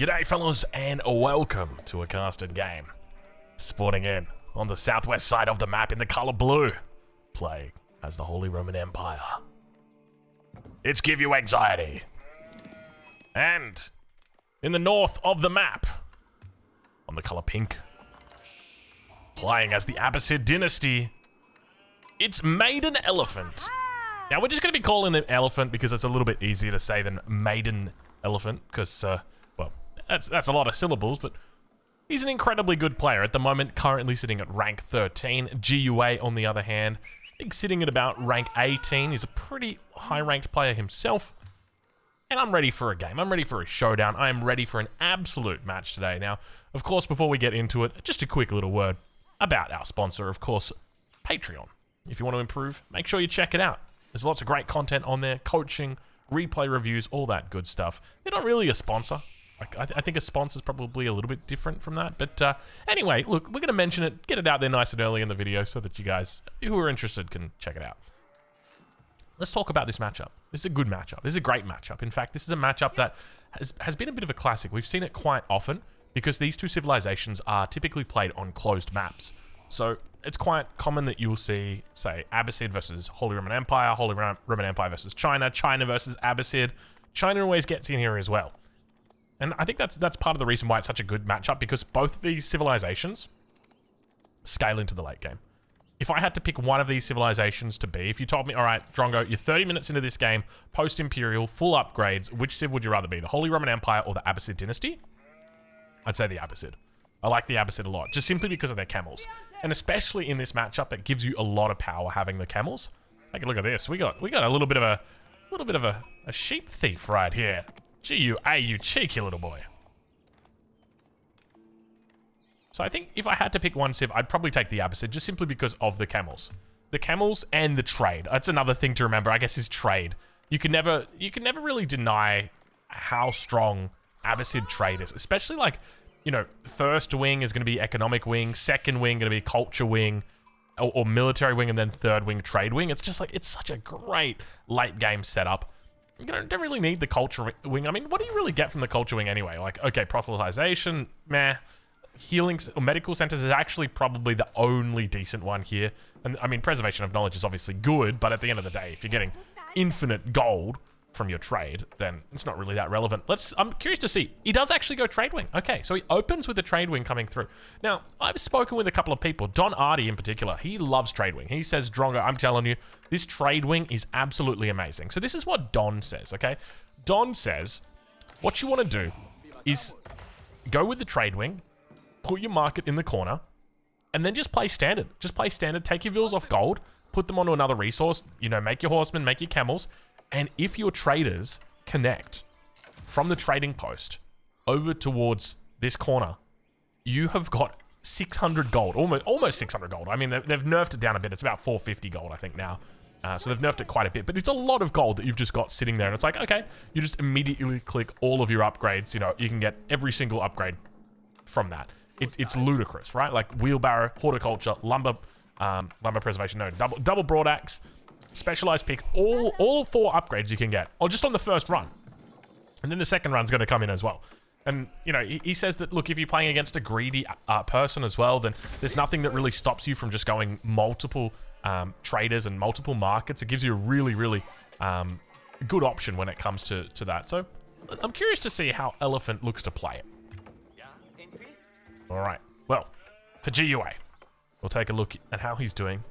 G'day fellas and welcome to a casted game. Sporting in on the southwest side of the map in the colour blue, playing as the Holy Roman Empire. It's Give You Anxiety. And in the north of the map, on the colour pink, playing as the Abbasid dynasty, it's Maiden Elephant. Now we're just going to be calling it Elephant because it's a little bit easier to say than Maiden Elephant, because, well, that's a lot of syllables, but he's an incredibly good player. At the moment, currently sitting at rank 13. GUA, on the other hand, I think sitting at about rank 18. He's a pretty high-ranked player himself. And I'm ready for a game. I'm ready for a showdown. I am ready for an absolute match today. Now, of course, before we get into it, just a quick little word about our sponsor, of course, Patreon. If you want to improve, make sure you check it out. There's lots of great content on there, coaching, replay reviews, all that good stuff. They're not really a sponsor. I think a sponsor is probably a little bit different from that. But anyway, look, we're going to mention it, get it out there nice and early in the video so that you guys who are interested can check it out. Let's talk about this matchup. This is a good matchup. This is a great matchup. In fact, this is a matchup that has been a bit of a classic. We've seen it quite often because these two civilizations are typically played on closed maps. So it's quite common that you will see, say, Abbasid versus Holy Roman Empire, Holy Roman Empire versus China, China versus Abbasid. China always gets in here as well. And I think that's part of the reason why it's such a good matchup, because both of these civilizations scale into the late game. If I had to pick one of these civilizations to be, if you told me, all right, Drongo, you're 30 minutes into this game, post-Imperial, full upgrades, which civ would you rather be, the Holy Roman Empire or the Abbasid dynasty? I'd say the Abbasid. I like the Abbasid a lot, just simply because of their camels. And especially in this matchup, it gives you a lot of power having the camels. Take a look at this. We got a little bit of a sheep thief right here. GUA, you cheeky little boy. So I think if I had to pick one civ, I'd probably take the Abbasid, just simply because of the camels. The camels and the trade. That's another thing to remember, I guess, is trade. You can never really deny how strong Abbasid trade is, especially like, you know, first wing is going to be economic wing, second wing going to be culture wing, or military wing, and then third wing trade wing. It's just like, it's such a great late game setup. You don't really need the culture wing. I mean, what do you really get from the culture wing anyway? Like, okay, proselytization, meh. Healing or medical centers is actually probably the only decent one here. And I mean, preservation of knowledge is obviously good, but at the end of the day, if you're getting infinite gold from your trade, then it's not really that relevant. I'm curious to see. He does actually go trade wing. Okay, so he opens with the trade wing coming through. Now, I've spoken with a couple of people, Don Artie in particular. He loves trade wing. He says, Drongo, I'm telling you, this trade wing is absolutely amazing. So this is what Don says, okay? Don says, what you want to do is go with the trade wing, put your market in the corner, and then just play standard. Just play standard, take your vills off gold, put them onto another resource, you know, make your horsemen, make your camels. And if your traders connect from the trading post over towards this corner, you have got 600 gold, almost 600 gold. I mean, they've nerfed it down a bit. It's about 450 gold, I think, now. So they've nerfed it quite a bit, but it's a lot of gold that you've just got sitting there. And it's like, okay, you just immediately click all of your upgrades. You know, you can get every single upgrade from that. It's ludicrous, right? Like wheelbarrow, horticulture, lumber preservation, no, double broadaxe, specialized pick, all 4 upgrades you can get, or just on the first run. And then the second run's going to come in as well. And, you know, he says that, look, if you're playing against a greedy person as well, then there's nothing that really stops you from just going multiple traders and multiple markets. It gives you a really, really good option when it comes to that. So I'm curious to see how Elephant looks to play it. All right. Well, for GUA, we'll take a look at how he's doing.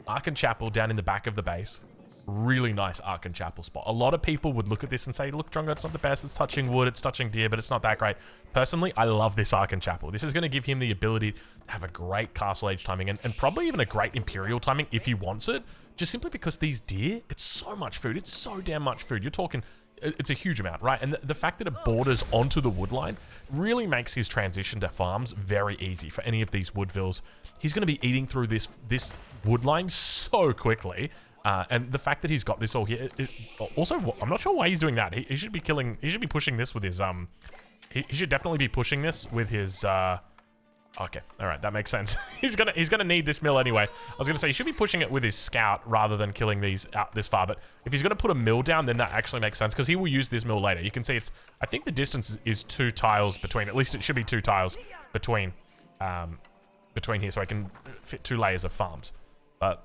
Ark and Chapel down in the back of the base. Really nice Ark and Chapel spot. A lot of people would look at this and say, look, Drongo, it's not the best. It's touching wood, it's touching deer, but it's not that great. Personally, I love this Ark and Chapel. This is going to give him the ability to have a great Castle Age timing and probably even a great Imperial timing if he wants it. Just simply because these deer, it's so much food. It's so damn much food. You're talking, it's a huge amount, right? And the fact that it borders onto the wood line really makes his transition to farms very easy for any of these woodvilles. He's going to be eating through this wood line so quickly. And the fact that he's got this all here, also, I'm not sure why he's doing that. He should be pushing this with his, he should definitely be pushing this with his, Okay, all right, that makes sense. he's gonna need this mill anyway. I was gonna say he should be pushing it with his scout rather than killing these out this far. But if he's gonna put a mill down, then that actually makes sense because he will use this mill later. You can see it's. I think the distance is 2 tiles between. At least it should be 2 tiles between here, so I can fit 2 layers of farms. But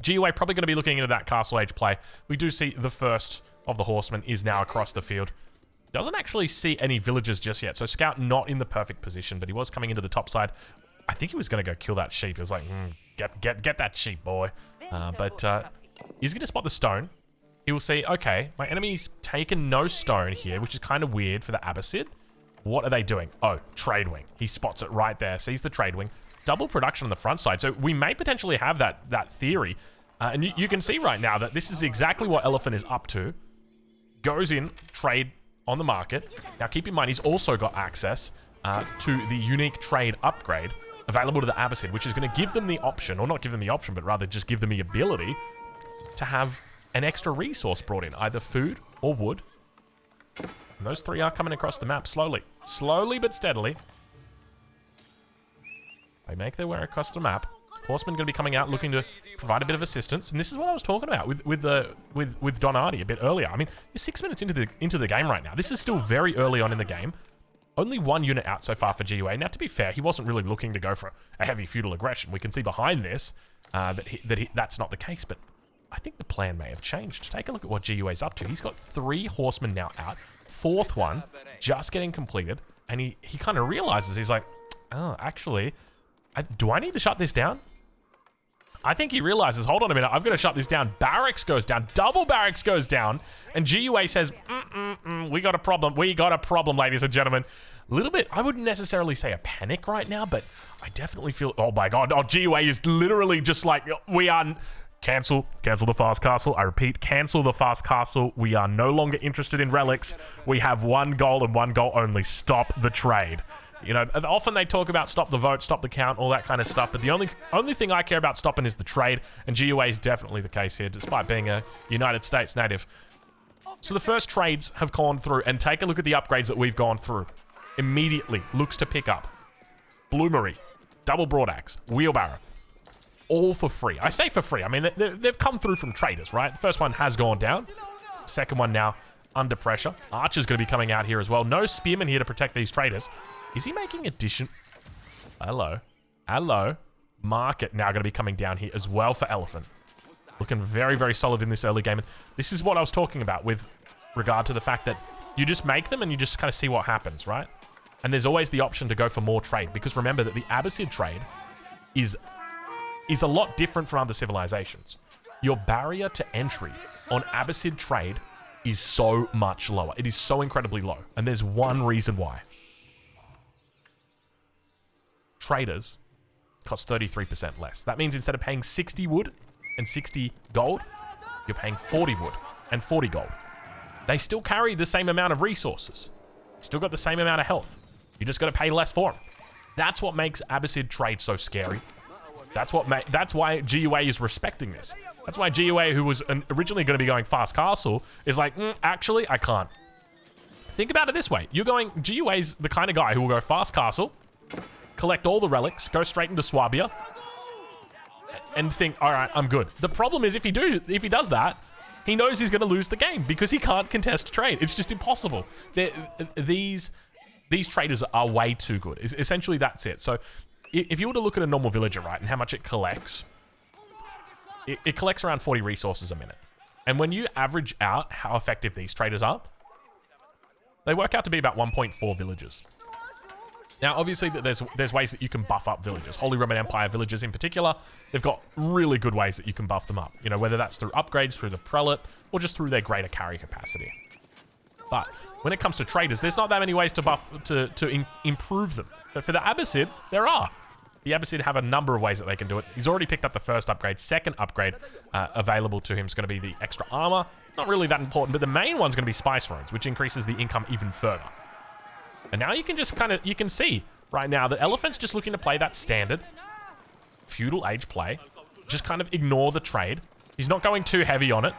GUA probably going to be looking into that castle age play. We do see the first of the horsemen is now across the field. Doesn't actually see any villagers just yet. So Scout not in the perfect position, but he was coming into the top side. I think he was going to go kill that sheep. He was like, get that sheep, boy. But he's going to spot the stone. He will see, okay, my enemy's taken no stone here, which is kind of weird for the Abbasid. What are they doing? Oh, trade wing. He spots it right there. Sees the trade wing. Double production on the front side. So we may potentially have that theory. And you can see right now that this is exactly what Elephant is up to. Goes in, trade on the market. Now, keep in mind, he's also got access to the unique trade upgrade available to the Abbasid, which is going to give them the option, or not give them the option, but rather just give them the ability to have an extra resource brought in, either food or wood. And those 3 are coming across the map slowly. Slowly but steadily. They make their way across the map. Horsemen going to be coming out looking to provide a bit of assistance. And this is what I was talking about with Donardi a bit earlier. I mean, you're 6 minutes into the game right now. This is still very early on in the game. Only 1 unit out so far for GUA. Now, to be fair, he wasn't really looking to go for a heavy feudal aggression. We can see behind this that's not the case, but I think the plan may have changed. Take a look at what GUA's up to. He's got 3 horsemen now out. 4th one just getting completed. And he kind of realizes, he's like, oh, actually, do I need to shut this down? I think he realizes, hold on a minute, I've got to shut this down. Barracks goes down, double barracks goes down, and GUA says, we got a problem. We got a problem, ladies and gentlemen. A little bit, I wouldn't necessarily say a panic right now, but I definitely feel, oh my God, GUA is literally just like, we are, cancel the fast castle. I repeat, cancel the fast castle. We are no longer interested in relics. We have 1 goal and 1 goal only. Stop the trade. You know, often they talk about stop the vote, stop the count, all that kind of stuff. But the only thing I care about stopping is the trade. And GUA is definitely the case here, despite being a United States native. So the first trades have gone through. And take a look at the upgrades that we've gone through. Immediately looks to pick up Bloomery, double broadaxe, wheelbarrow. All for free. I say for free. I mean, they've come through from traders, right? The first one has gone down. Second one now under pressure. Archer's going to be coming out here as well. No spearmen here to protect these traders. Is he making addition? Hello. Market now going to be coming down here as well for Elephant. Looking very, very solid in this early game. And this is what I was talking about with regard to the fact that you just make them and you just kind of see what happens, right? And there's always the option to go for more trade. Because remember that the Abbasid trade is a lot different from other civilizations. Your barrier to entry on Abbasid trade is so much lower. It is so incredibly low. And there's one reason why. Traders cost 33% less. That means instead of paying 60 wood and 60 gold, you're paying 40 wood and 40 gold. They still carry the same amount of resources. Still got the same amount of health. You just got to pay less for them. That's what makes Abbasid trade so scary. That's why GUA is respecting this. That's why GUA, who was originally going to be going fast castle, is like, actually, I can't. Think about it this way. GUA's the kind of guy who will go fast castle, collect all the relics, go straight into Swabia, and think, all right, I'm good. The problem is if he does that, he knows he's going to lose the game because he can't contest trade. It's just impossible. These traders are way too good. Essentially, that's it. So if you were to look at a normal villager, right, and how much it collects, it collects around 40 resources a minute. And when you average out how effective these traders are, they work out to be about 1.4 villagers. Now, obviously, there's ways that you can buff up villagers. Holy Roman Empire villagers in particular, they've got really good ways that you can buff them up. You know, whether that's through upgrades, through the prelate, or just through their greater carry capacity. But when it comes to traders, there's not that many ways to improve them. But for the Abbasid, there are. The Abbasid have a number of ways that they can do it. He's already picked up the first upgrade. Second upgrade available to him is going to be the extra armor. Not really that important, but the main one's going to be Spice Runes, which increases the income even further. And now you can just you can see right now that Elephant's just looking to play that standard feudal age play. Just kind of ignore the trade. He's not going too heavy on it.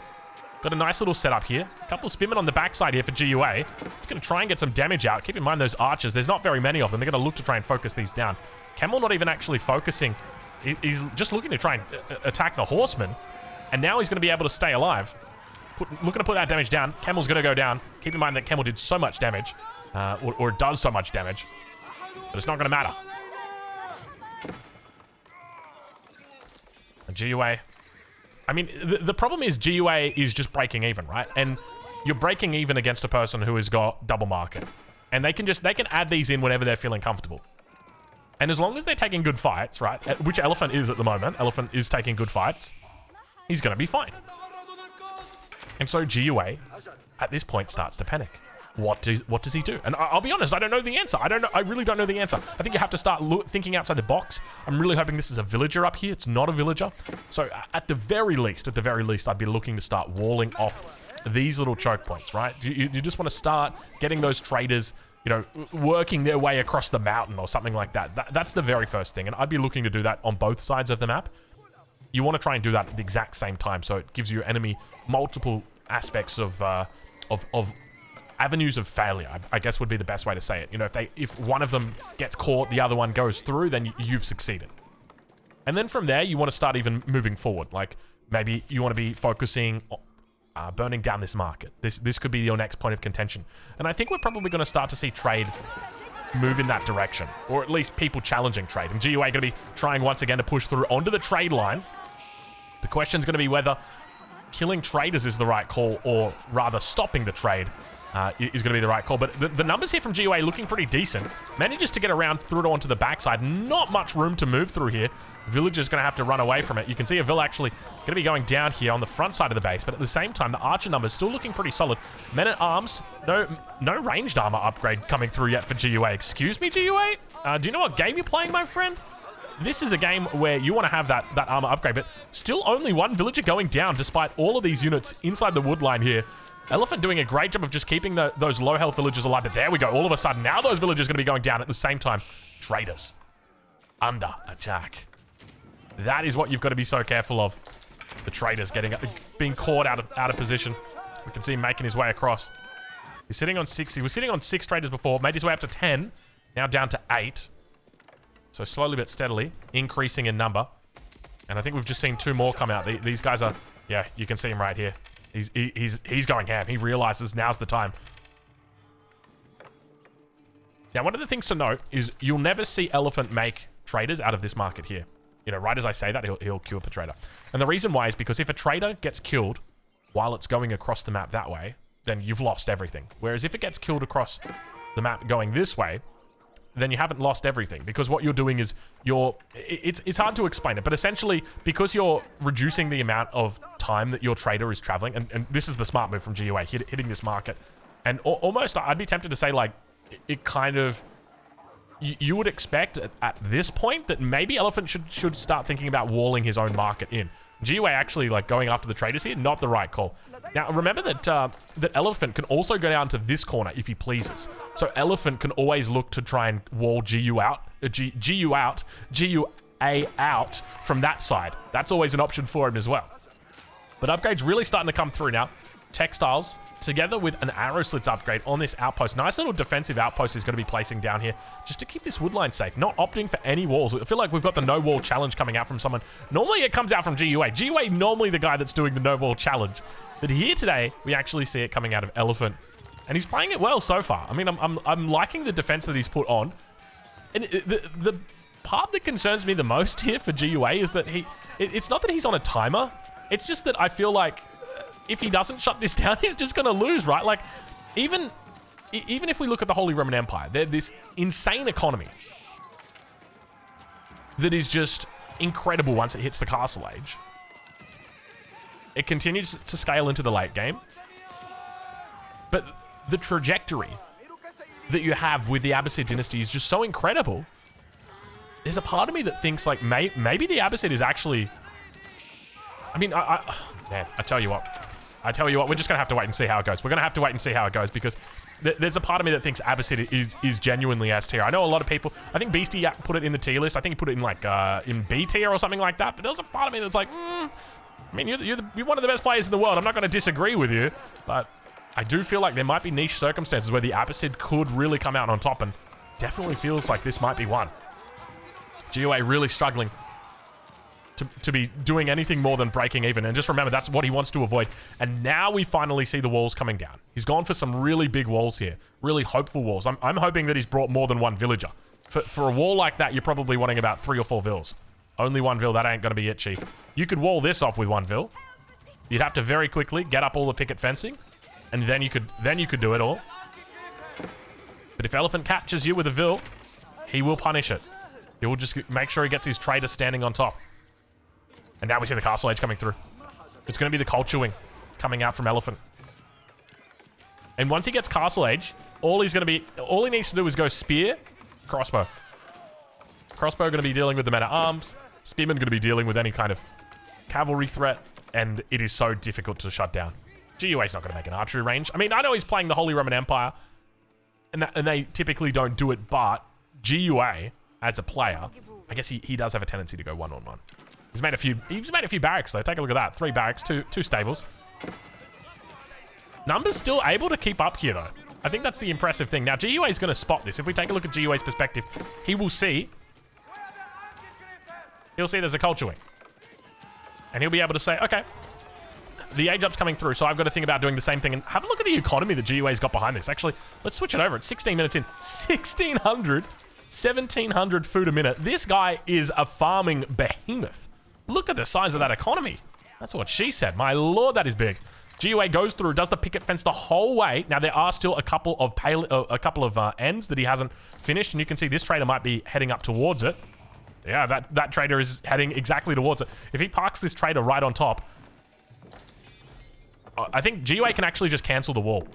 Got a nice little setup here. A couple spinmen on the backside here for GUA. It's going to try and get some damage out. Keep in mind those archers. There's not very many of them. They're going to look to try and focus these down. Camel not even actually focusing. He's just looking to try and attack the horseman. And now he's going to be able to stay alive. Looking to put that damage down. Camel's going to go down. Keep in mind that Camel did so much damage. Or does so much damage. But it's not going to matter. And GUA. I mean, the problem is GUA is just breaking even, right? And you're breaking even against a person who has got double market. And they can add these in whenever they're feeling comfortable. And as long as they're taking good fights, right? Which Elephant is at the moment. Elephant is taking good fights. He's going to be fine. And so GUA, at this point, starts to panic. What does he do? And I'll be honest, I don't know the answer. I really don't know the answer. I think you have to start thinking outside the box. I'm really hoping this is a villager up here. It's not a villager. So at the very least, I'd be looking to start walling off these little choke points, right? You just want to start getting those traders, you know, working their way across the mountain or something like that. That's the very first thing. And I'd be looking to do that on both sides of the map. You want to try and do that at the exact same time. So it gives your enemy multiple aspects of avenues of failure, I guess would be the best way to say it. You know, if one of them gets caught, the other one goes through, then you've succeeded. And then from there, you want to start even moving forward. Like, maybe you want to be focusing on burning down this market. This could be your next point of contention. And I think we're probably going to start to see trade move in that direction. Or at least people challenging trade. And GUA going to be trying once again to push through onto the trade line. The question's going to be whether killing traders is the right call, or rather stopping the trade is going to be the right call. But the numbers here from GUA looking pretty decent. Manages to get around through it onto the backside. Not much room to move through here. Villager's going to have to run away from it. You can see a Vill actually going to be going down here on the front side of the base. But at the same time, the archer numbers still looking pretty solid. Men-at-Arms, no ranged armor upgrade coming through yet for GUA. Excuse me, GUA? Do you know what game you're playing, my friend? This is a game where you want to have that armor upgrade, but still only one villager going down despite all of these units inside the wood line here. Elephant doing a great job of just keeping those low health villagers alive, but there we go. All of a sudden, now those villagers are going to be going down at the same time. Traders under attack. That is what you've got to be so careful of. The traders being caught out of position. We can see him making his way across. He's sitting on 6. He was sitting on 6 traders before, made his way up to 10, now down to 8. So slowly but steadily increasing in number. And I think we've just seen 2 more come out. These guys are, yeah, you can see him right here. He's going ham. He realizes now's the time. Now, one of the things to note is you'll never see Elephant make traders out of this market here. You know, right as I say that, he'll kill the trader. And the reason why is because if a trader gets killed while it's going across the map that way, then you've lost everything. Whereas if it gets killed across the map going this way, then you haven't lost everything, because what you're doing is it's hard to explain it, but essentially because you're reducing the amount of time that your trader is traveling, and this is the smart move from GUA, hitting this market, and almost I'd be tempted to say, like, it kind of, you would expect at this point that maybe Elephant should start thinking about walling his own market in. GUA actually, like, going after the traders here, not the right call. Now, remember that that Elephant can also go down to this corner if he pleases. So Elephant can always look to try and wall GUA out from that side. That's always an option for him as well. But upgrades really starting to come through now. Textiles, together with an arrow slits upgrade on this outpost. Nice little defensive outpost he's going to be placing down here just to keep this woodline safe. Not opting for any walls. I feel like we've got the no wall challenge coming out from someone. Normally it comes out from GUA. GUA normally the guy that's doing the no wall challenge. But here today, we actually see it coming out of Elephant. And he's playing it well so far. I mean, I'm liking the defense that he's put on. And the part that concerns me the most here for GUA is that it's not that he's on a timer. It's just that I feel like if he doesn't shut this down, he's just going to lose, right? Like, even if we look at the Holy Roman Empire, they're this insane economy that is just incredible once it hits the Castle Age. It continues to scale into the late game. But the trajectory that you have with the Abbasid dynasty is just so incredible. There's a part of me that thinks, like, maybe the Abbasid is actually... I mean, man, I tell you what, we're just going to have to wait and see how it goes. We're going to have to wait and see how it goes, because there's a part of me that thinks Abbasid is genuinely S tier. I know a lot of people, I think Beastie put it in the tier list. I think he put it in, like, in B tier or something like that. But there's a part of me that's like, I mean, you're one of the best players in the world. I'm not going to disagree with you, but I do feel like there might be niche circumstances where the Abbasid could really come out on top, and definitely feels like this might be one. GOA really struggling to be doing anything more than breaking even. And just remember, that's what he wants to avoid. And now we finally see the walls coming down. He's gone for some really big walls here. Really hopeful walls. I'm hoping that he's brought more than one villager. For a wall like that, you're probably wanting about 3 or 4 vills. Only 1 vill, that ain't going to be it, Chief. You could wall this off with 1 vill. You'd have to very quickly get up all the picket fencing. And then you could do it all. But if Elephant catches you with a vill, he will punish it. He will just make sure he gets his trader standing on top. And now we see the castle age coming through. It's going to be the culture wing coming out from Elephant. And once he gets castle age, all he needs to do is go spear, crossbow. Crossbow going to be dealing with the men at arms. Spearman going to be dealing with any kind of cavalry threat. And it is so difficult to shut down. GUA's not going to make an archery range. I mean, I know he's playing the Holy Roman Empire. And they typically don't do it, but GUA, as a player, I guess he does have a tendency to go one-on-one. He's made a few barracks, though. Take a look at that. 3 barracks, two stables. Numbers still able to keep up here, though. I think that's the impressive thing. Now, GUA is going to spot this. If we take a look at GUA's perspective, he will see... He'll see there's a culture wing. And he'll be able to say, okay, the age up's coming through, so I've got to think about doing the same thing. And have a look at the economy that GUA's got behind this. Actually, let's switch it over. It's 16 minutes in. 1,700 food a minute. This guy is a farming behemoth. Look at the size of that economy. That's what she said. My lord, that is big. GUA goes through, does the picket fence the whole way. Now, there are still a couple of ends that he hasn't finished, and you can see this trader might be heading up towards it. Yeah, that trader is heading exactly towards it. If he parks this trader right on top, I think GUA can actually just cancel the wall.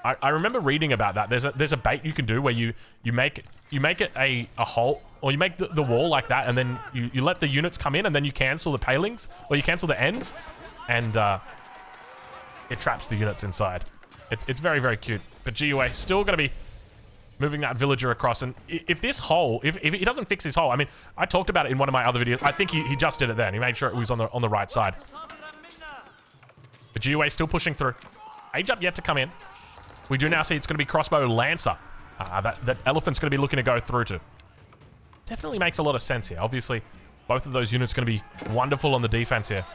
I remember reading about that. There's a bait you can do where you make it a hole, or you make the wall like that, and then you let the units come in, and then you cancel the palings, or you cancel the ends, and it traps the units inside. It's very, very cute. But GUA still going to be moving that villager across, and if this hole, if he doesn't fix this hole, I mean, I talked about it in one of my other videos. I think he just did it then. He made sure it was on the right side. But GUA still pushing through. Age up yet to come in. We do now see it's going to be crossbow lancer that Elephant's going to be looking to go through to. Definitely makes a lot of sense here. Obviously, both of those units going to be wonderful on the defense here.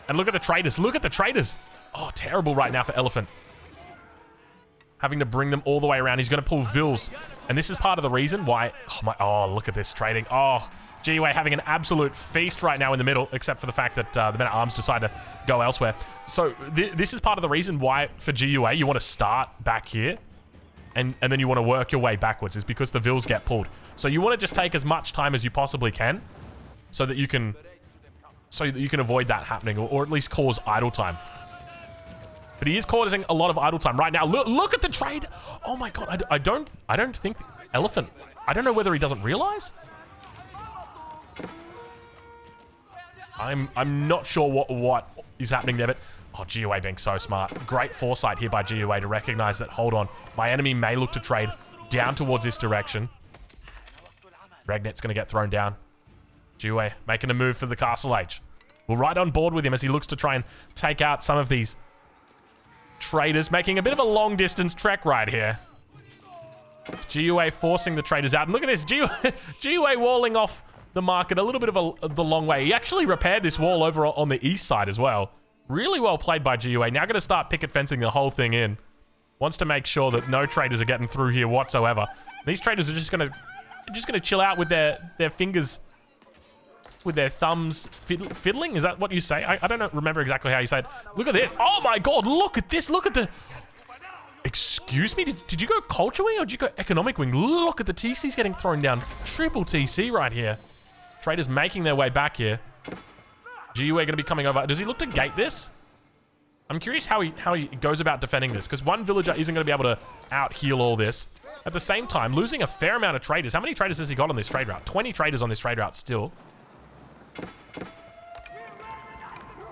And look at the traders. Look at the traders. Oh, terrible right now for Elephant. Having to bring them all the way around. He's going to pull vills. And this is part of the reason why... Oh, look at this trading. Oh, GUA having an absolute feast right now in the middle, except for the fact that the men at arms decide to go elsewhere. So this is part of the reason why, for GUA, you want to start back here, and then you want to work your way backwards, is because the vills get pulled. So you want to just take as much time as you possibly can, so that you can avoid that happening, or at least cause idle time. But he is causing a lot of idle time right now. Look at the trade. Oh my god, I don't think Elephant. I don't know whether he doesn't realize. I'm not sure what is happening there, but oh, GUA being so smart. Great foresight here by GUA to recognize that, hold on, my enemy may look to trade down towards this direction. Regnet's going to get thrown down. GUA making a move for the castle age. We're right on board with him as he looks to try and take out some of these traders, making a bit of a long distance trek right here. GUA forcing the traders out. And look at this, GUA walling off the market a little bit of the long way. He actually repaired this wall over on the east side as well. Really well played by GUA. Now going to start picket fencing the whole thing in. Wants to make sure that no traders are getting through here whatsoever. These traders are just gonna chill out with their fingers, with their thumbs fiddling. Is that what you say? I don't remember exactly how you say it. Look at this. Oh my god, look at this. Look at the... Excuse me? Did you go culture wing or did you go economic wing? Look at the TCs getting thrown down. Triple TC right here. Traders making their way back here. GUA going to be coming over. Does he look to gate this? I'm curious how he goes about defending this, because one villager isn't going to be able to out-heal all this. At the same time, losing a fair amount of traders. How many traders has he got on this trade route? 20 traders on this trade route still.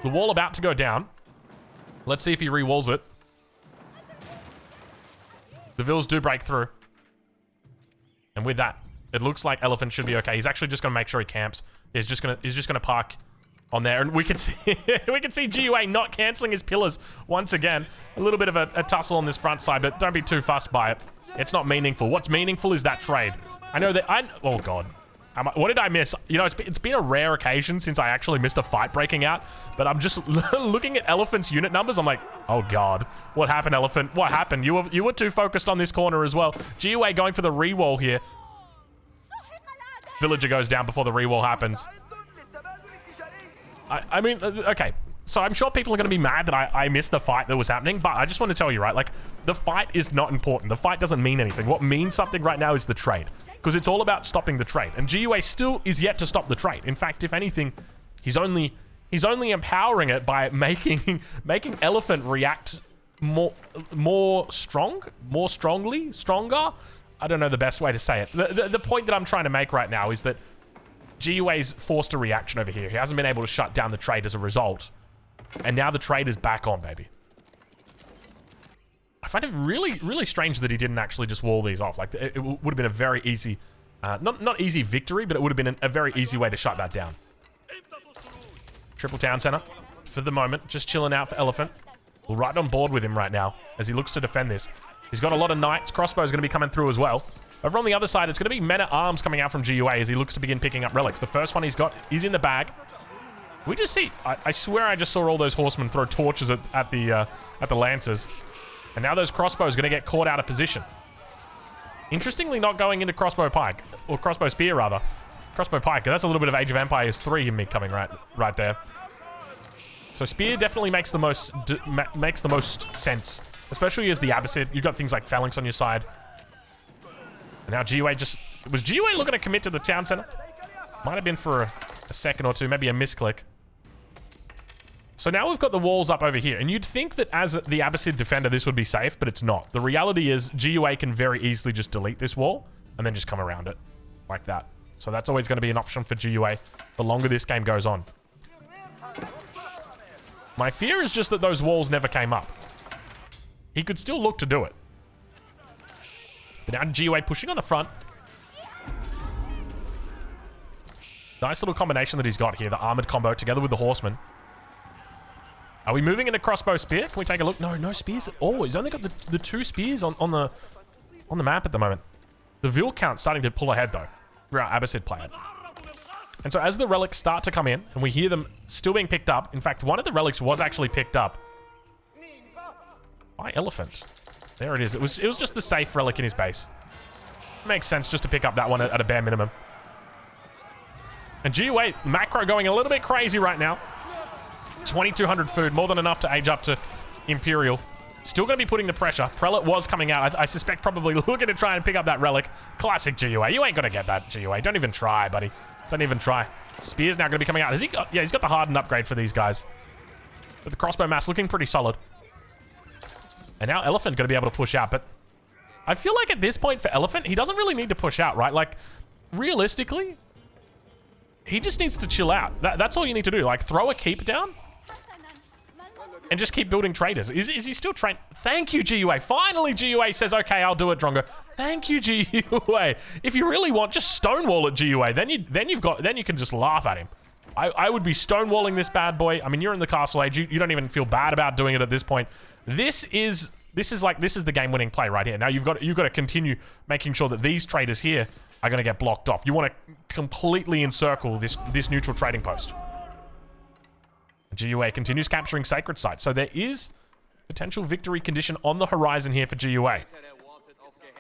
The wall about to go down. Let's see if he re-walls it. The vills do break through. And with that, it looks like Elephant should be okay. He's actually just going to make sure he camps. He's just going to park on there, and we can see we can see GUA not cancelling his pillars once again. A little bit of a tussle on this front side, but don't be too fussed by it. It's not meaningful. What's meaningful is that trade. I know that oh god. What did I miss? You know, it's been a rare occasion since I actually missed a fight breaking out, but I'm just looking at Elephant's unit numbers. I'm like, oh god, what happened, Elephant? What happened? You were too focused on this corner as well. GUA going for the re-wall here. Villager goes down before the re-wall happens. I mean, okay. So I'm sure people are going to be mad that I missed the fight that was happening, but I just want to tell you, right, like, the fight is not important. The fight doesn't mean anything. What means something right now is the trade, because it's all about stopping the trade, and GUA still is yet to stop the trade. In fact, if anything, he's only empowering it by making Elephant react stronger. I don't know the best way to say it. The point that I'm trying to make right now is that GUA's forced a reaction over here. He hasn't been able to shut down the trade as a result. And now the trade is back on, baby. I find it really, really strange that he didn't actually just wall these off. Like, it would have been a very easy, not easy victory, but it would have been a very easy way to shut that down. Triple town center for the moment. Just chilling out for Elephant. We're right on board with him right now as he looks to defend this. He's got a lot of knights. Crossbow's going to be coming through as well. Over on the other side, it's going to be men-at-arms coming out from GUA as he looks to begin picking up relics. The first one he's got is in the bag. We just see... I swear I just saw all those horsemen throw torches at the lancers. And now those crossbows are going to get caught out of position. Interestingly, not going into crossbow pike. Or crossbow spear, rather. Crossbow pike. That's a little bit of Age of Empires 3 in me coming right there. So spear definitely makes the most sense. Especially as the Abbasid. You've got things like Phalanx on your side. And now GUA just... Was GUA looking to commit to the town center? Might have been for a second or two. Maybe a misclick. So now we've got the walls up over here. And you'd think that as the Abbasid defender, this would be safe, but it's not. The reality is GUA can very easily just delete this wall and then just come around it. Like that. So that's always going to be an option for GUA the longer this game goes on. My fear is just that those walls never came up. He could still look to do it. But now GUA pushing on the front. Nice little combination that he's got here. The armored combo together with the horseman. Are we moving into crossbow spear? Can we take a look? No, no spears at all. He's only got the two spears on the map at the moment. The Vil count's starting to pull ahead though for our Abbasid player. And so as the relics start to come in and we hear them still being picked up. In fact, one of the relics was actually picked up by Elephant. There it is. It was just the safe relic in his base. Makes sense just to pick up that one at a bare minimum. And GUA macro going a little bit crazy right now. 2,200 food, more than enough to age up to Imperial. Still going to be putting the pressure. Prelate was coming out. I suspect probably looking to try and pick up that relic. Classic GUA. You ain't going to get that, GUA. Don't even try, buddy. Don't even try. Spear's now going to be coming out. Has he got... Yeah, he's got the hardened upgrade for these guys. But the crossbow mass looking pretty solid. And now Elephant going to be able to push out, but I feel like at this point for Elephant, he doesn't really need to push out, right? Like, realistically, he just needs to chill out. That's all you need to do. Like, throw a keep down and just keep building traders. Is he still trained? Thank you, GUA. Finally, GUA says, okay, I'll do it, Drongo. Thank you, GUA. If you really want, just stonewall at GUA. Then you can just laugh at him. I would be stonewalling this bad boy. I mean, you're in the castle age. You don't even feel bad about doing it at this point. This is the game-winning play right here. Now you've got to continue making sure that these traders here are going to get blocked off. You want to completely encircle this neutral trading post. GUA continues capturing sacred sites, so there is potential victory condition on the horizon here for GUA.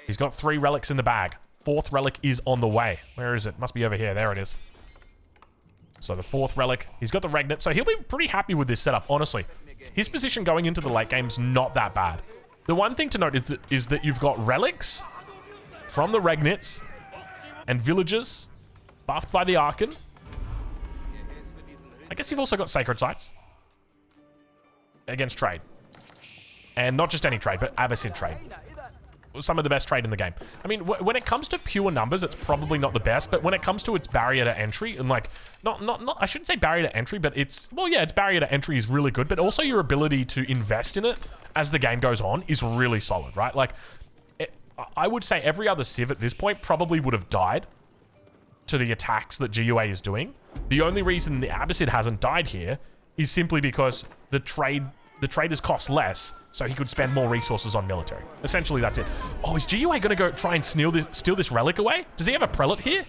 He's got 3 relics in the bag. 4th relic is on the way. Where is it? Must be over here. There it is. So the 4th relic, he's got the Regnet, so he'll be pretty happy with this setup, honestly. His position going into the late game's not that bad. The one thing to note is that you've got relics from the Regnets and villagers buffed by the Archon. I guess you've also got sacred sites against trade. And not just any trade, but Abbasid trade. Some of the best trade in the game. I mean, when it comes to pure numbers, it's probably not the best, but when it comes to its barrier to entry, and like, I shouldn't say barrier to entry, but it's barrier to entry is really good, but also your ability to invest in it as the game goes on is really solid, right? Like, I would say every other Civ at this point probably would have died to the attacks that GUA is doing. The only reason the Abbasid hasn't died here is simply because the traders cost less, so he could spend more resources on military. Essentially, that's it. Oh, is GUA going to go try and steal this relic away? Does he have a prelate here?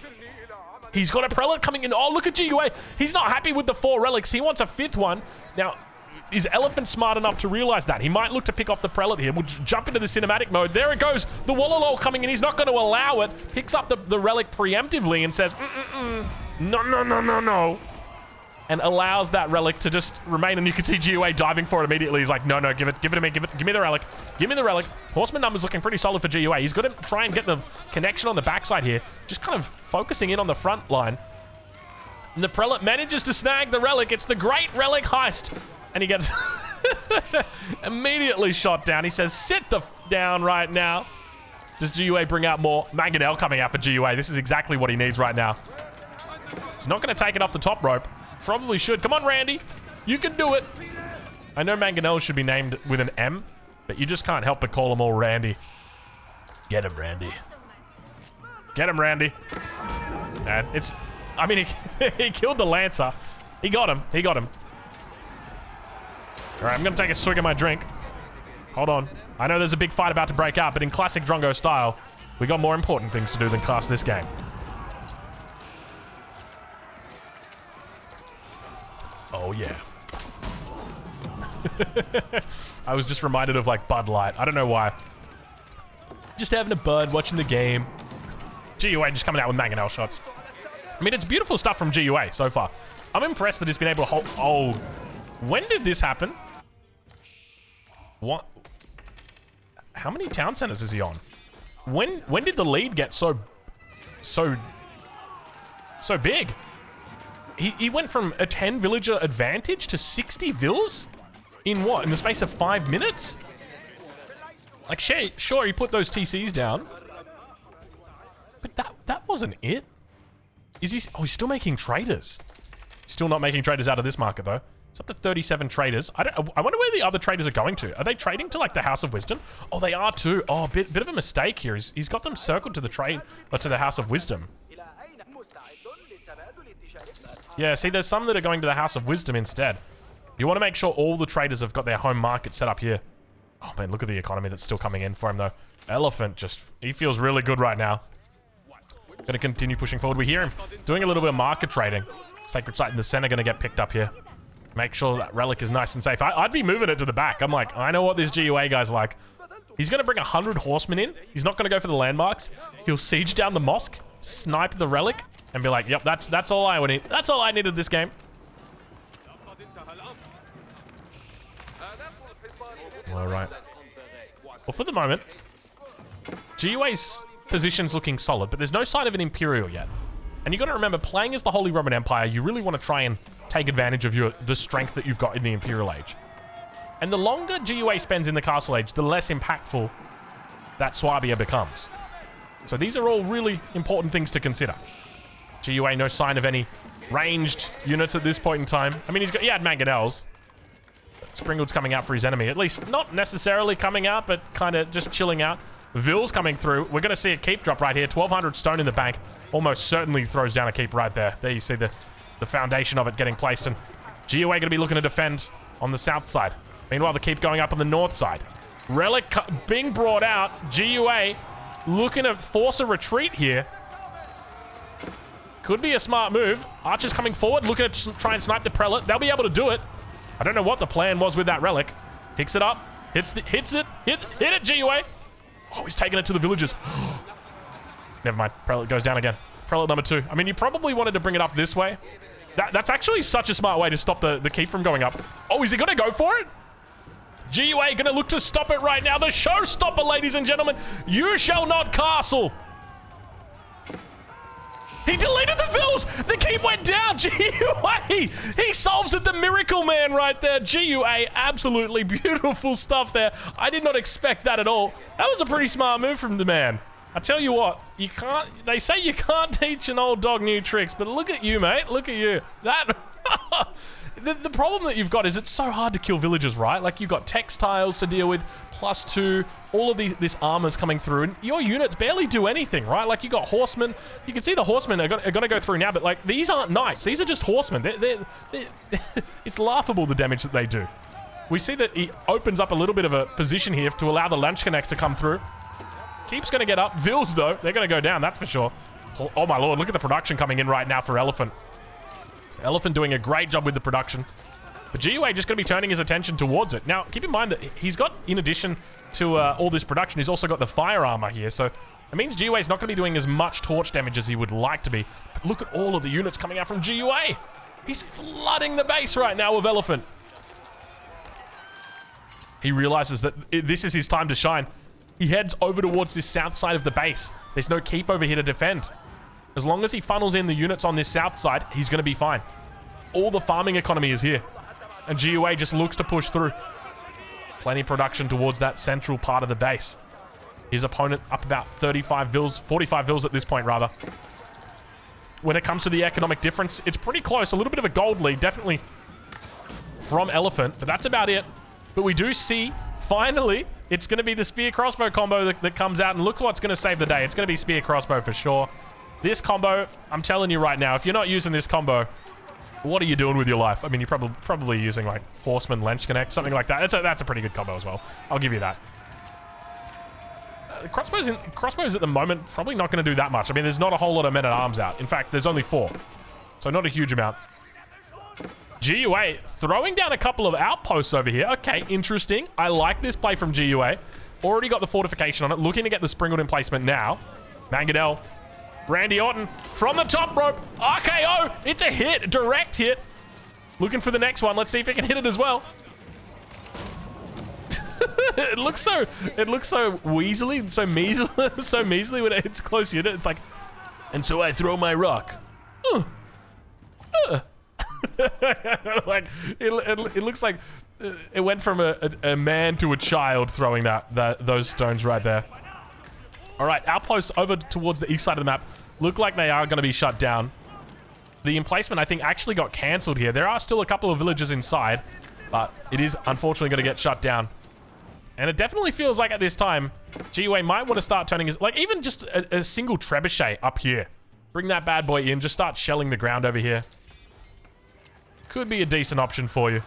He's got a prelate coming in. Oh, look at GUA. He's not happy with the 4 relics. He wants a 5th one. Now, is Elephant smart enough to realize that? He might look to pick off the prelate here. We'll jump into the cinematic mode. There it goes. The Wololo coming in. He's not going to allow it. Picks up the relic preemptively and says, no, no, no, no, no. And allows that relic to just remain. And you can see GUA diving for it immediately. He's like, no, no, give it to me. Give me the relic. Give me the relic. Horseman numbers looking pretty solid for GUA. He's got to try and get the connection on the backside here. Just kind of focusing in on the front line. And the prelate manages to snag the relic. It's the great relic heist. And he gets immediately shot down. He says, sit the down right now. Does GUA bring out more? Mangonel coming out for GUA. This is exactly what he needs right now. He's not going to take it off the top rope. Probably should. Come on, Randy. You can do it. I know Mangonel should be named with an M, but you just can't help but call them all Randy. Get him, Randy. Get him, Randy. And it's... I mean, he killed the Lancer. He got him. He got him. All right, I'm going to take a swig of my drink. Hold on. I know there's a big fight about to break out, but in classic Drongo style, we got more important things to do than cast this game. Oh, yeah. I was just reminded of, like, Bud Light. I don't know why. Just having a bud, watching the game. GUA just coming out with Mangonel shots. I mean, it's beautiful stuff from GUA so far. I'm impressed that he's been able to hold... Oh, when did this happen? What? How many town centers is he on? When did the lead get so big? He went from a 10 villager advantage to 60 vills in what? In the space of 5 minutes? Like, sure, he put those TCs down, but that wasn't it. Is he? Oh, he's still making traders. Still not making traders out of this market though. It's up to 37 traders. I wonder where the other traders are going to. Are they trading to like the House of Wisdom? Oh, they are too. Oh, bit of a mistake here. He's got them circled to the trade, or to the House of Wisdom. Yeah, see, there's some that are going to the House of Wisdom instead. You want to make sure all the traders have got their home market set up here. Oh man, look at the economy that's still coming in for him though. Elephant he feels really good right now. Gonna continue pushing forward. We hear him doing a little bit of market trading. Sacred Site in the center gonna get picked up here. Make sure that relic is nice and safe. I'd be moving it to the back. I'm like, I know what this GUA guy's like. He's gonna bring 100 horsemen in. He's not gonna go for the landmarks. He'll siege down the mosque, snipe the relic, and be like, yep, that's all I would need. That's all I needed this game. All right. Well, for the moment, GUA's position's looking solid, but there's no sign of an Imperial yet. And you got to remember, playing as the Holy Roman Empire, you really want to try and take advantage of the strength that you've got in the Imperial Age. And the longer GUA spends in the Castle Age, the less impactful that Swabia becomes. So these are all really important things to consider. GUA, no sign of any ranged units at this point in time. I mean, he had Mangonels. Springwood's coming out for his enemy. At least not necessarily coming out, but kind of just chilling out. Vill's coming through. We're going to see a keep drop right here. 1,200 stone in the bank. Almost certainly throws down a keep right there. There you see the foundation of it getting placed. And GUA going to be looking to defend on the south side. Meanwhile, the keep going up on the north side. Relic being brought out. GUA looking to force a retreat here. Could be a smart move. Archers coming forward, looking to try and snipe the prelate. They'll be able to do it. I don't know what the plan was with that relic. Picks it up. Hits it. Hit it, GUA. Oh, he's taking it to the villagers. Never mind. Prelate goes down again. Prelate number 2. I mean, you probably wanted to bring it up this way. That's actually such a smart way to stop the keep from going up. Oh, is he going to go for it? GUA going to look to stop it right now. The showstopper, ladies and gentlemen. You shall not castle. He deleted the vills. The keep went down. GUA. He solves it. The miracle man right there. GUA. Absolutely beautiful stuff there. I did not expect that at all. That was a pretty smart move from the man. I tell you what, you can't. They say you can't teach an old dog new tricks, but look at you, mate. Look at you. That The problem that you've got is it's so hard to kill villagers, right? Like, you've got textiles to deal with, +2, all of this armor's coming through, and your units barely do anything, right? Like, you got horsemen. You can see the horsemen are gonna go through now, but, like, these aren't knights. These are just horsemen. It's laughable, the damage that they do. We see that he opens up a little bit of a position here to allow the Landsknecht to come through. Keep's gonna get up. Vils, though, they're gonna go down, that's for sure. Oh, my lord, look at the production coming in right now for Elephant. Elephant doing a great job with the production. But GUA just going to be turning his attention towards it. Now, keep in mind that he's got, in addition to all this production, he's also got the fire armor here. So it means GUA is not going to be doing as much torch damage as he would like to be. But look at all of the units coming out from GUA. He's flooding the base right now with Elephant. He realizes that this is his time to shine. He heads over towards this south side of the base. There's no keep over here to defend. As long as he funnels in the units on this south side, he's going to be fine. All the farming economy is here. And GUA just looks to push through. Plenty of production towards that central part of the base. His opponent up about 35 vils, 45 vils at this point, rather. When it comes to the economic difference, it's pretty close. A little bit of a gold lead, definitely, from Elephant. But that's about it. But we do see, finally, it's going to be the spear crossbow combo that comes out. And look what's going to save the day. It's going to be spear crossbow for sure. This combo, I'm telling you right now, if you're not using this combo, what are you doing with your life? I mean, you're probably using, like, Horseman, Landsknecht, something like that. That's a pretty good combo as well. I'll give you that. Crossbows at the moment, probably not going to do that much. I mean, there's not a whole lot of men-at-arms out. In fact, there's only 4. So not a huge amount. GUA throwing down a couple of outposts over here. Okay, interesting. I like this play from GUA. Already got the fortification on it. Looking to get the Springald emplacement now. Mangonel. Randy Orton from the top rope. RKO. It's a hit. Direct hit. Looking for the next one. Let's see if he can hit it as well. It looks so weaselly, so measly, so measly when it's close unit. It's like, and so I throw my rock. Like it looks like it went from a man to a child throwing those stones right there. All right, outposts over towards the east side of the map look like they are going to be shut down. The emplacement, I think, actually got cancelled here. There are still a couple of villages inside, but it is unfortunately going to get shut down. And it definitely feels like at this time, GUA might want to start turning his... Like, even just a single trebuchet up here. Bring that bad boy in. Just start shelling the ground over here. Could be a decent option for you.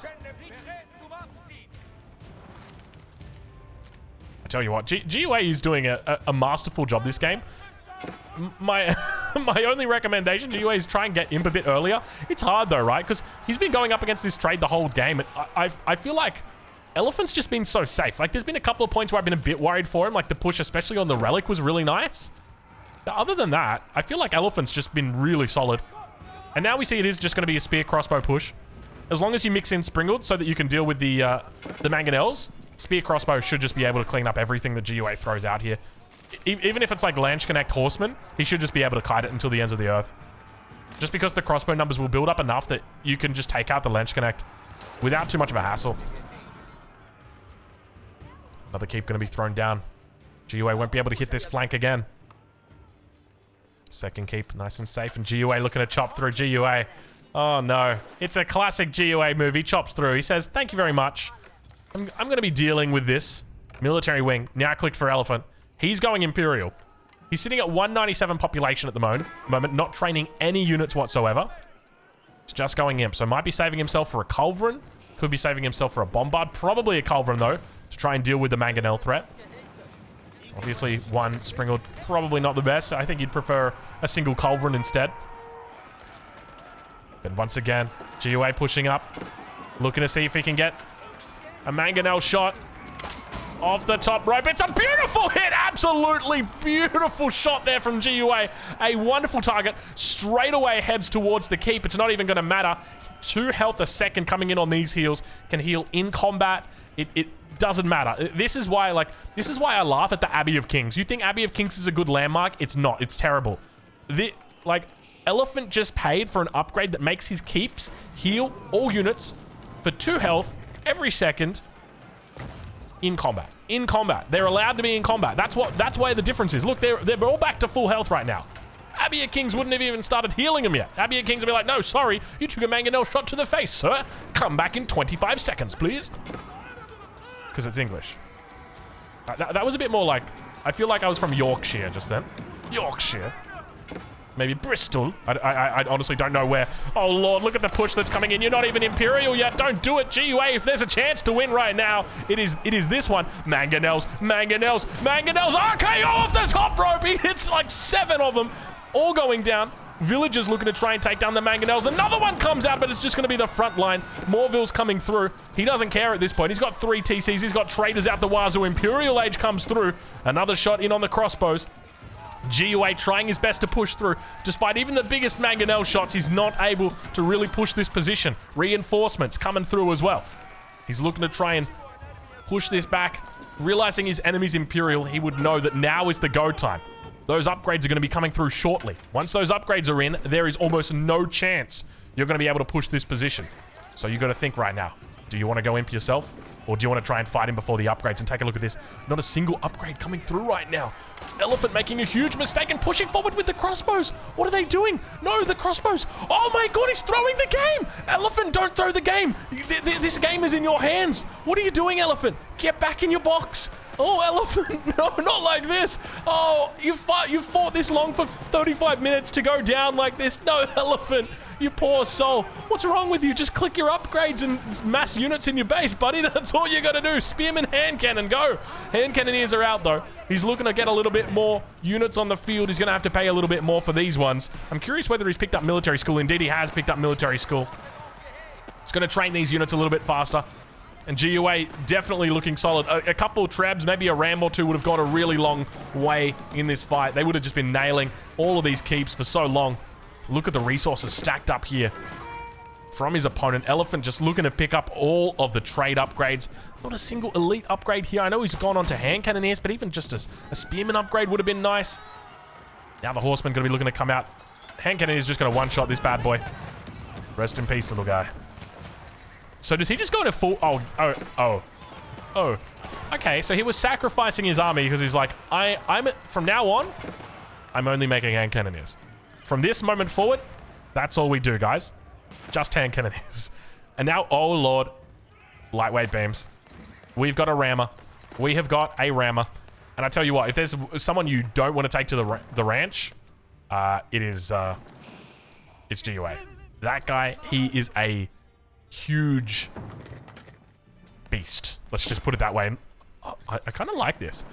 I tell you what, GUA is doing a masterful job this game. My only recommendation, GUA, is try and get Imp a bit earlier. It's hard though, right? Because he's been going up against this trade the whole game. I feel like Elephant's just been so safe. Like, there's been a couple of points where I've been a bit worried for him. Like, the push, especially on the Relic, was really nice. But other than that, I feel like Elephant's just been really solid. And now we see it is just going to be a spear crossbow push. As long as you mix in Springald so that you can deal with the Mangonels, spear crossbow should just be able to clean up everything that GUA throws out here. Even if it's like Landsknecht Horseman, he should just be able to kite it until the ends of the earth. Just because the crossbow numbers will build up enough that you can just take out the Landsknecht without too much of a hassle. Another keep going to be thrown down. GUA won't be able to hit this flank again. Second keep, nice and safe. And GUA looking to chop through. GUA. Oh, no. It's a classic GUA move. He chops through. He says, thank you very much. I'm going to be dealing with this. Military wing. Now clicked for Elephant. He's going Imperial. He's sitting at 197 population at the moment, not training any units whatsoever. He's just going Imp. So might be saving himself for a Culverin. Could be saving himself for a Bombard. Probably a Culverin, though, to try and deal with the Mangonel threat. Obviously, one Springald, probably not the best. I think he'd prefer a single Culverin instead. But once again, GUA pushing up. Looking to see if he can get a Mangonel shot off the top rope. It's a beautiful hit. Absolutely beautiful shot there from GUA. A wonderful target. Straight away heads towards the keep. It's not even going to matter. 2 health a second coming in on these heals. Can heal in combat. It doesn't matter. This is why I laugh at the Abbey of Kings. You think Abbey of Kings is a good landmark? It's not. It's terrible. Elephant just paid for an upgrade that makes his keeps heal all units for 2 health every second in combat. In combat. They're allowed to be in combat. That's why the difference is. Look, they're all back to full health right now. Abbey Kings wouldn't have even started healing him yet. Abbey Kings would be like, no, sorry, you took a mangonel shot to the face, sir. Come back in 25 seconds, please. Because it's English. That was a bit more like, I feel like I was from Yorkshire just then. Yorkshire. Maybe Bristol. I honestly don't know where. Oh, Lord, look at the push that's coming in. You're not even Imperial yet. Don't do it, GUA. If there's a chance to win right now, it is this one. Mangonels, Mangonels, Mangonels. RKO off the top rope. He hits like 7 of them, all going down. Villagers looking to try and take down the Mangonels. Another one comes out, but it's just going to be the front line. Morville's coming through. He doesn't care at this point. He's got 3 TCs. He's got traders out the wazoo. Imperial Age comes through. Another shot in on the crossbows. GUA trying his best to push through. Despite even the biggest mangonel shots, he's not able to really push this position. Reinforcements coming through as well. He's looking to try and push this back. Realizing his enemy's Imperial, he would know that now is the go time. Those upgrades are going to be coming through shortly. Once those upgrades are in, there is almost no chance you're going to be able to push this position. So you got to think right now. Do you want to go imp yourself? Or do you want to try and fight him before the upgrades? And take a look at this. Not a single upgrade coming through right now. Elephant making a huge mistake and pushing forward with the crossbows. What are they doing? No, the crossbows. Oh my God, he's throwing the game. Elephant, don't throw the game. This game is in your hands. What are you doing, Elephant? Get back in your box. Oh, Elephant, no, not like this. Oh, you fought this long for 35 minutes to go down like this. No, Elephant, you poor soul. What's wrong with you? Just click your upgrades and mass units in your base, buddy. That's all you got to do. Spearman, hand cannon, go. Hand cannoneers are out, though. He's looking to get a little bit more units on the field. He's going to have to pay a little bit more for these ones. I'm curious whether he's picked up military school. Indeed, he has picked up military school. He's going to train these units a little bit faster. And GUA definitely looking solid. A couple of Trebs, maybe a Ram or two would have gone a really long way in this fight. They would have just been nailing all of these keeps for so long. Look at the resources stacked up here from his opponent. Elephant just looking to pick up all of the trade upgrades. Not a single elite upgrade here. I know he's gone on to hand cannoneers, but even just a spearman upgrade would have been nice. Now the horseman going to be looking to come out. Hand cannoneers just going to one-shot this bad boy. Rest in peace, little guy. So does he just go into full... Oh. Okay, so he was sacrificing his army because he's like, I'm from now on, I'm only making hand cannoneers. From this moment forward, that's all we do, guys. Just hand cannoneers. And now, oh Lord, lightweight beams. We've got a rammer. We have got a rammer. And I tell you what, if there's someone you don't want to take to the ranch, it's GUA. That guy, he is a huge beast. Let's just put it that way. I kind of like this.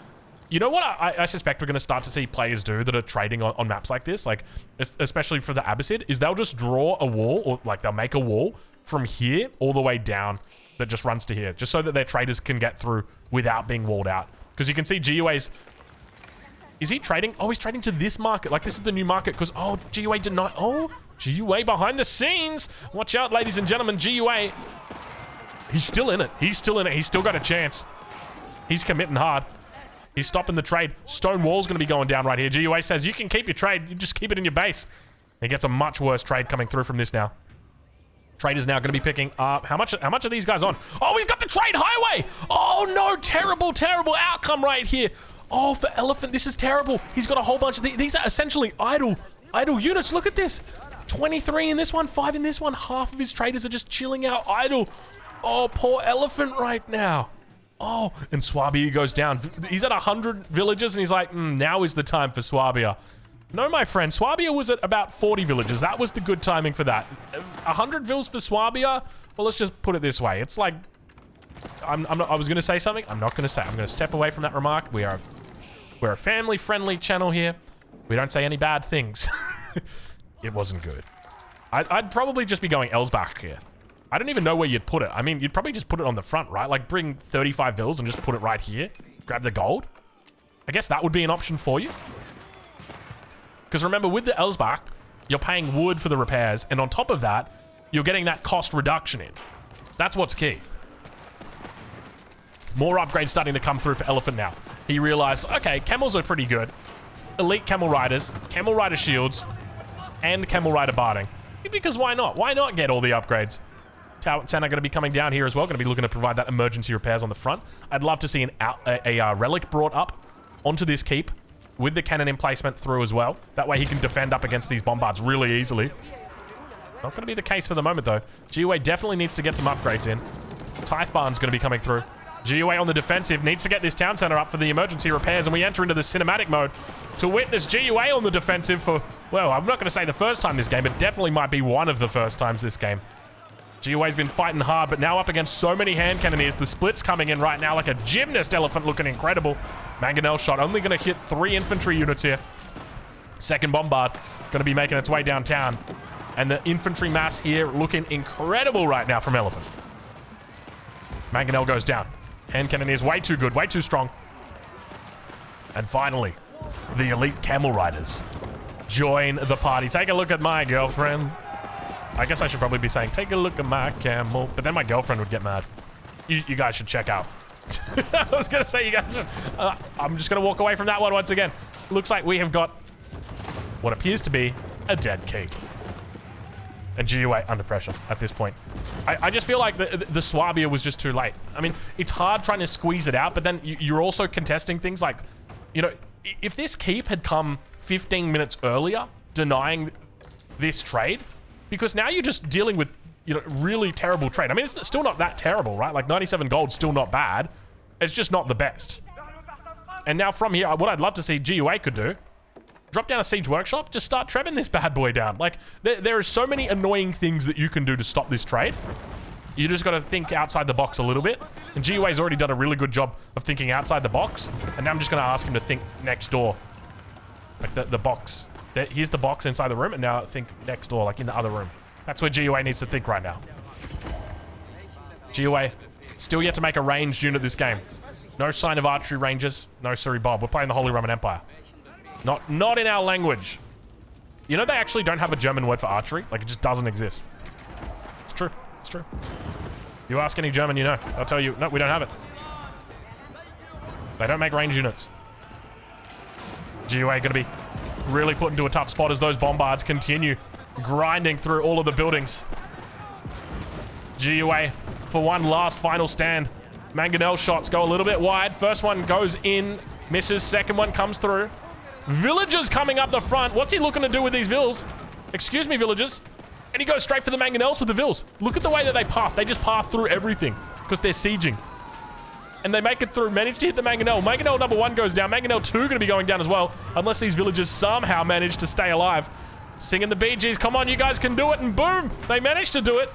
You know what I suspect we're going to start to see players do that are trading on maps like this, like especially for the Abbasid, is they'll just draw a wall, or like they'll make a wall from here all the way down that just runs to here, just so that their traders can get through without being walled out. Because you can see GUA's... Is he trading? Oh, he's trading to this market. Like, this is the new market because, oh, GUA denied... Oh, GUA behind the scenes. Watch out, ladies and gentlemen. GUA. He's still in it. He's still in it. He's still got a chance. He's committing hard. He's stopping the trade. Stone wall's going to be going down right here. GUA says, you can keep your trade. You just keep it in your base. He gets a much worse trade coming through from this now. Trader's now going to be picking up... How much are these guys on? Oh, he's got the trade highway. Oh, no. Terrible, terrible outcome right here. Oh, for Elephant, this is terrible. He's got a whole bunch of... These are essentially idle units. Look at this. 23 in this one, 5 in this one. Half of his traders are just chilling out idle. Oh, poor Elephant right now. Oh, and Swabia goes down. He's at 100 villages, and he's like, now is the time for Swabia. No, my friend, Swabia was at about 40 villages. That was the good timing for that. 100 vills for Swabia? Well, let's just put it this way. It's like... I was going to say something. I'm not going to say. I'm going to step away from that remark. We're a family-friendly channel here. We don't say any bad things. It wasn't good. I'd probably just be going Elsbach here. I don't even know where you'd put it. I mean, you'd probably just put it on the front, right? Like, bring 35 vills and just put it right here. Grab the gold. I guess that would be an option for you. Because remember, with the Elsbach, you're paying wood for the repairs. And on top of that, you're getting that cost reduction in. That's what's key. More upgrades starting to come through for Elephant now. He realized, okay, camels are pretty good. Elite camel riders, camel rider shields, and camel rider barding. Because why not? Why not get all the upgrades? Santa going to be coming down here as well. Going to be looking to provide that emergency repairs on the front. I'd love to see a relic brought up onto this keep with the cannon emplacement through as well. That way he can defend up against these bombards really easily. Not going to be the case for the moment, though. GUA definitely needs to get some upgrades in. Tithe Barn's going to be coming through. GUA on the defensive needs to get this town center up for the emergency repairs, and we enter into the cinematic mode to witness GUA on the defensive for, well, I'm not going to say the first time this game, but definitely might be one of the first times this game. GUA's been fighting hard, but now up against so many hand cannoneers. The split's coming in right now like a gymnast elephant, looking incredible. Mangonel shot only going to hit 3 infantry units here. Second bombard going to be making its way downtown. And the infantry mass here looking incredible right now from Elephant. Mangonel goes down. Hand cannoneers way too good, way too strong. And finally, the elite camel riders join the party. Take a look at my girlfriend. I guess I should probably be saying, take a look at my camel. But then my girlfriend would get mad. You guys should check out. I was going to say you guys should. I'm just going to walk away from that one once again. Looks like we have got what appears to be a dead keep. And GUA under pressure at this point. I just feel like the Swabia was just too late. I mean, it's hard trying to squeeze it out, but then you're also contesting things like, you know, if this keep had come 15 minutes earlier, denying this trade, because now you're just dealing with, you know, really terrible trade. I mean, it's still not that terrible, right? Like 97 gold's still not bad. It's just not the best. And now from here, what I'd love to see GUA could do, drop down a siege workshop, just start trebbing this bad boy down. Like, there are so many annoying things that you can do to stop this trade. You just got to think outside the box a little bit. And GUA's already done a really good job of thinking outside the box. And now I'm just going to ask him to think next door. Like the box. Here's the box inside the room, and now think next door, like in the other room. That's where GUA needs to think right now. GUA still yet to make a ranged unit this game. No sign of archery rangers. No Suri Bob. We're playing the Holy Roman Empire. Not in our language. You know, they actually don't have a German word for archery. Like, it just doesn't exist. It's true. It's true. You ask any German, you know. They'll tell you, no, we don't have it. They don't make range units. GUA going to be really put into a tough spot as those bombards continue grinding through all of the buildings. GUA for one last final stand. Mangonel shots go a little bit wide. First one goes in, misses. Second one comes through. Villagers coming up the front. What's he looking to do with these vills? Excuse me, villagers. And he goes straight for the Mangonels with the vills. Look at the way that they path. They just path through everything because they're sieging. And they make it through. Manage to hit the Mangonel. Mangonel number 1 goes down. Mangonel 2 going to be going down as well. Unless these villagers somehow manage to stay alive. Singing the Bee Gees. Come on, you guys can do it. And boom, they managed to do it.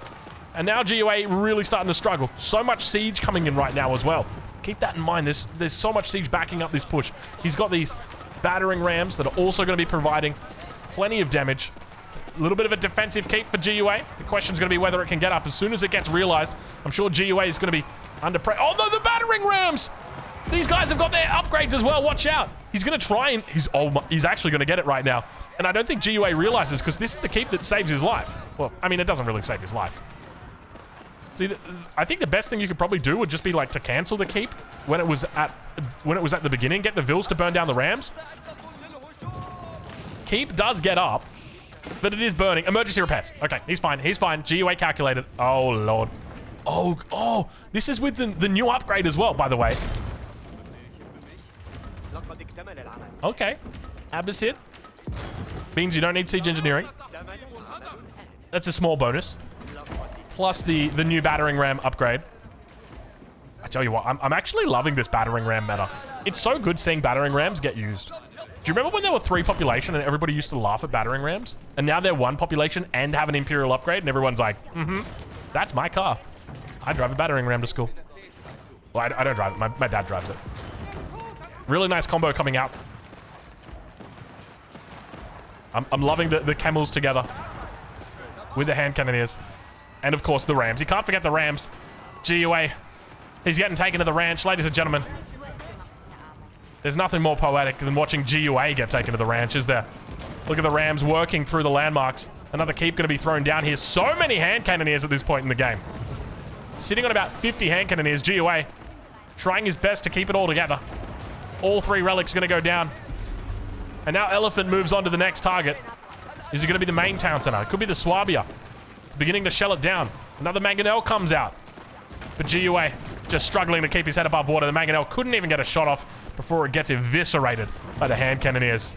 And now GUA really starting to struggle. So much siege coming in right now as well. Keep that in mind. There's so much siege backing up this push. He's got these battering rams that are also going to be providing plenty of damage. A little bit of a defensive keep for GUA. The question's going to be whether it can get up. As soon as it gets realized, I'm sure GUA is going to be under pressure. Oh, no, the battering rams! These guys have got their upgrades as well. Watch out. He's going to try and... He's actually going to get it right now. And I don't think GUA realizes, because this is the keep that saves his life. Well, I mean, it doesn't really save his life. See, I think the best thing you could probably do would just be like to cancel the keep when it was at the beginning. Get the vills to burn down the rams. Keep does get up, but it is burning. Emergency repairs. Okay, he's fine. He's fine. GUA calculated. Oh, Lord. Oh, this is with the new upgrade as well, by the way. Okay. Abbasid. Means you don't need siege engineering. That's a small bonus. Plus the new battering ram upgrade. I tell you what, I'm actually loving this battering ram meta. It's so good seeing battering rams get used. Do you remember when there were 3 population and everybody used to laugh at battering rams? And now they're 1 population and have an Imperial upgrade and everyone's like, that's my car. I drive a battering ram to school. Well, I don't drive it. My dad drives it. Really nice combo coming out. I'm loving the camels together with the hand cannoneers. And of course the rams. You can't forget the rams. GUA. He's getting taken to the ranch, ladies and gentlemen. There's nothing more poetic than watching GUA get taken to the ranch, is there? Look at the rams working through the landmarks. Another keep going to be thrown down here. So many hand cannoneers at this point in the game. Sitting on about 50 hand cannoneers. GUA trying his best to keep it all together. All 3 relics going to go down. And now Elephant moves on to the next target. Is it going to be the main town center? It could be the Swabia. Beginning to shell it down. Another Mangonel comes out. But GUA just struggling to keep his head above water. The Mangonel couldn't even get a shot off before it gets eviscerated by the hand cannoneers.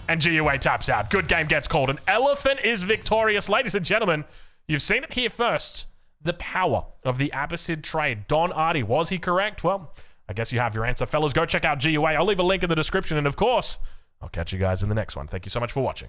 And GUA taps out. Good game gets called. An elephant is victorious. Ladies and gentlemen, you've seen it here first. The power of the Abbasid trade. Don Artie, was he correct? Well, I guess you have your answer, fellas. Go check out GUA. I'll leave a link in the description. And of course, I'll catch you guys in the next one. Thank you so much for watching.